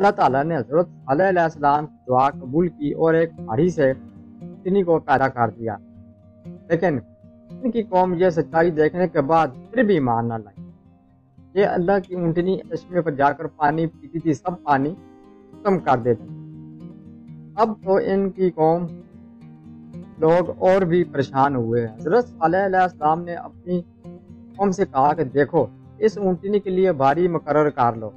اللہ تعالیٰ نے حضرت صالح علیہ السلام کی دعا قبول کی اور ایک پہاڑی سے اونٹنی کو پیدا کر دیا، لیکن ان کی قوم یہ سچائی دیکھنے کے بعد پھر بھی ایمان نہ لائی۔ یہ اللہ کی اونٹنی چشمے پر جا کر پانی پیتی تھی، سب پانی ختم کر دیتی۔ اب تو ان کی قوم لوگ اور بھی پریشان ہوئے۔ حضرت صالح علیہ السلام نے اپنی قوم سے کہا کہ دیکھو، اس اونٹنی کے لیے باری مقرر کر لو،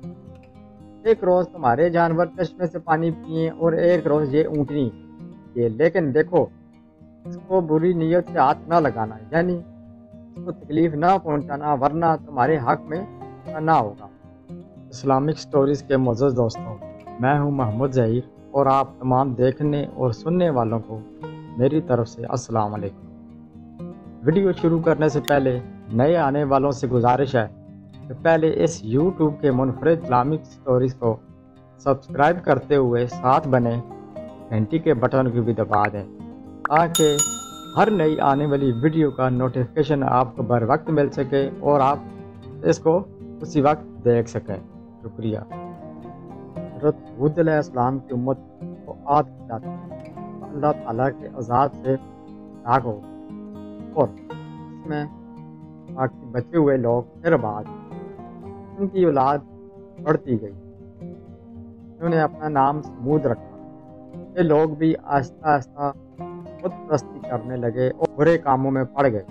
ایک روز تمہارے جانور چشمے سے پانی پئیں اور ایک روز یہ اونٹنی پیے، لیکن دیکھو اس کو بری نیت سے ہاتھ نہ لگانا، یعنی اس کو تکلیف نہ پہنچانا، ورنہ تمہارے حق میں نہ ہوگا۔ اسلامک سٹوریز کے معزز دوستوں، میں ہوں محمد ظہیر اور آپ تمام دیکھنے اور سننے والوں کو میری طرف سے السلام علیکم۔ ویڈیو شروع کرنے سے پہلے نئے آنے والوں سے گزارش ہے کہ پہلے اس یوٹیوب کے منفرد اسلامک سٹوریز کو سبسکرائب کرتے ہوئے ساتھ بنے گھنٹی کے بٹن کو بھی دبا دیں تاکہ ہر نئی آنے والی ویڈیو کا نوٹیفیکیشن آپ کو بر وقت مل سکے اور آپ اس کو اسی وقت دیکھ سکیں۔ شکریہ۔ حضرت ہود علیہ السلام کی امت کو آگ کی جاتی ہے، اللہ تعالیٰ کے عذاب سے ہلاک ہو، اور اس میں باقی بچے ہوئے لوگ پھر بعد ان کی اولاد بڑھتی گئی، انہوں نے اپنا نام سمود رکھا۔ یہ لوگ بھی آہستہ آہستہ خود پرستی کرنے لگے اور برے کاموں میں پڑ گئے۔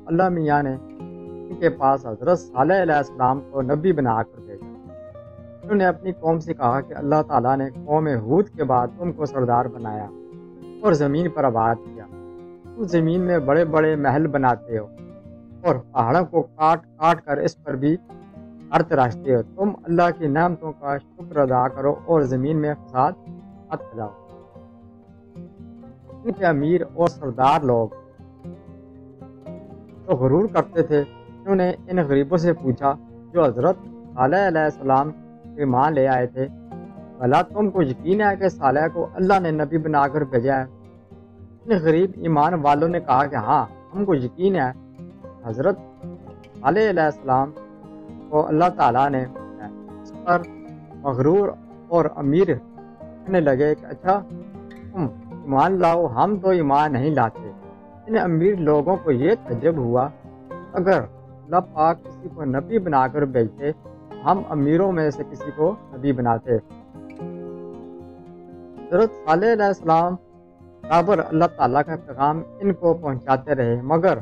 اللہ میاں نے ان کے پاس حضرت صالح علیہ السلام کو نبی بنا کر بھیجا۔ انہوں نے اپنی قوم سے کہا کہ اللہ تعالیٰ نے قوم ہود کے بعد تم کو سردار بنایا اور زمین پر آباد کیا۔ تم زمین میں بڑے بڑے محل بناتے ہو اور پہاڑوں کو کاٹ کاٹ کر اس پر بھی گھر تراشتے ہو۔ تم اللہ کی نعمتوں کا شکر ادا کرو اور زمین میں فساد مت پھیلاؤ۔ ان کے امیر اور سردار لوگ تو غرور کرتے تھے، انہوں نے ان غریبوں سے پوچھا جو حضرت صالح علیہ السلام ایمان لے آئے تھے، بھلا تم کو یقین ہے کہ صالح کو اللہ نے نبی بنا کر بھیجا ہے؟ ان غریب ایمان والوں نے کہا کہ ہاں، ہم کو یقین ہے، حضرت صالح علیہ السلام کو اللہ تعالیٰ نے بھیجا ہے۔ اس پر مغرور اور امیر کہنے لگے کہ اچھا تم ایمان لاؤ، ہم تو ایمان نہیں لاتے۔ ان امیر لوگوں کو یہ تعجب ہوا، اگر اللہ پاک کسی کو نبی بنا کر بھیجتے ہم امیروں میں سے کسی کو نبی بناتے۔ حضرت صالح علیہ السلام برابر اللہ تعالیٰ کا پیغام ان کو پہنچاتے رہے، مگر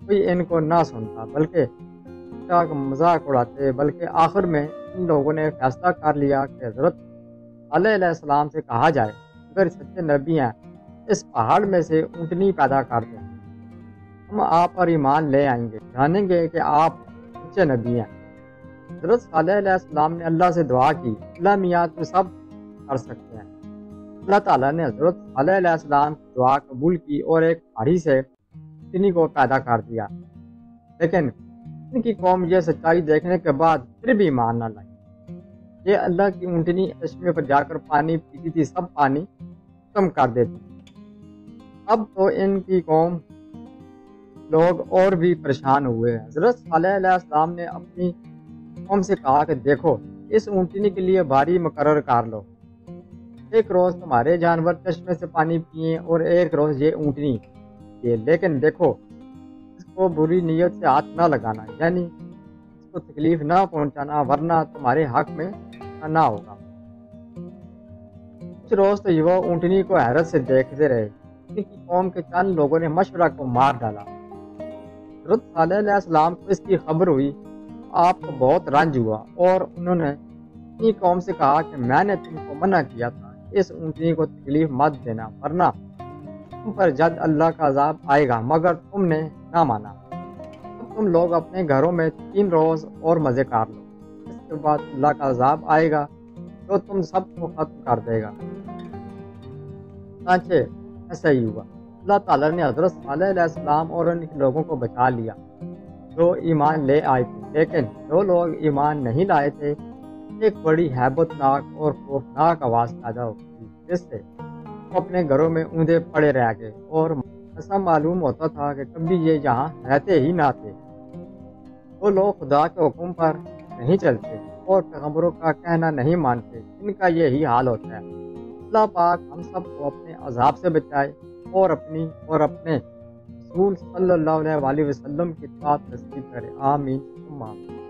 کوئی ان کو نہ سنتا، بلکہ ان کا مذاق اڑاتے۔ بلکہ آخر میں ان لوگوں نے فیصلہ کر لیا کہ حضرت صالح علیہ السلام سے کہا جائے اگر سچے نبی ہیں اس پہاڑ میں سے اونٹنی پیدا کر دیں، ہم آپ پر ایمان لے آئیں گے، جانیں گے کہ آپ سچے نبی ہیں۔ حضرت صالح علیہ السلام نے اللہ سے دعا کی، اللہ میاں تو سب کر سکتے ہیں۔ اللہ تعالیٰ نے حضرت صالح علیہ السلام کی دعا قبول کی اور ایک پہاڑی سے اونٹنی کو پیدا کر دیا، لیکن ان کی قوم یہ سچائی دیکھنے کے بعد پھر بھی ایمان نہ لائی۔ یہ اللہ کی اونٹنی چشمے پر جا کر پانی پیتی تھی، سب پانی ختم کر دیتی۔ اب تو ان کی قوم لوگ اور بھی پریشان ہوئے۔ حضرت صالح علیہ السلام نے اپنی قوم سے کہا کہ دیکھو، اس اونٹنی کے لیے باری مقرر کر لو، ایک روز تمہارے جانور چشمے سے پانی پئیں اور ایک روز یہ اونٹنی پیے، لیکن دیکھو اس کو بری نیت سے ہاتھ نہ لگانا، یعنی اس کو تکلیف نہ پہنچانا، ورنہ تمہارے حق میں نہ ہوگا۔ کچھ روز تو وہ اونٹنی کو حیرت سے دیکھتے رہے۔ ان کی قوم کے چند لوگوں نے مشورہ کو مار ڈالا۔ حضرت صالح علیہ السلام کو اس کی خبر ہوئی، آپ کو بہت رنج ہوا اور انہوں نے اپنی قوم سے کہا کہ میں نے تم کو منع کیا تھا اس اونٹنی کو تکلیف مت دینا، ورنہ تم پر جلد اللہ کا عذاب آئے گا، مگر تم نے نہ مانا۔ اب تم لوگ اپنے گھروں میں 3 روز اور مزے کر لو، اس کے بعد اللہ کا عذاب آئے گا جو تم سب کو ختم کر دے گا۔ چنانچہ ایسا ہی ہوا۔ اللہ تعالیٰ نے حضرت صالح علیہ السلام اور ان کے لوگوں کو بچا لیا جو ایمان لے آئے تھے، لیکن جو لوگ ایمان نہیں لائے تھے ایک بڑی ہیبت ناک اور خوفناک آواز پیدا ہوئی، جس سے وہ اپنے گھروں میں اوندے پڑے رہ گئے اور ایسا معلوم ہوتا تھا کہ کبھی یہ یہاں رہتے ہی نہ تھے۔ وہ لوگ خدا کے حکم پر نہیں چلتے اور پیغمبروں کا کہنا نہیں مانتے، ان کا یہی حال ہوتا ہے۔ اللہ پاک ہم سب کو اپنے عذاب سے بچائے اور اپنی اور اپنے رسول صلی اللہ علیہ وسلم کی اطاعت نصیب کرے، آمین ثم آمین۔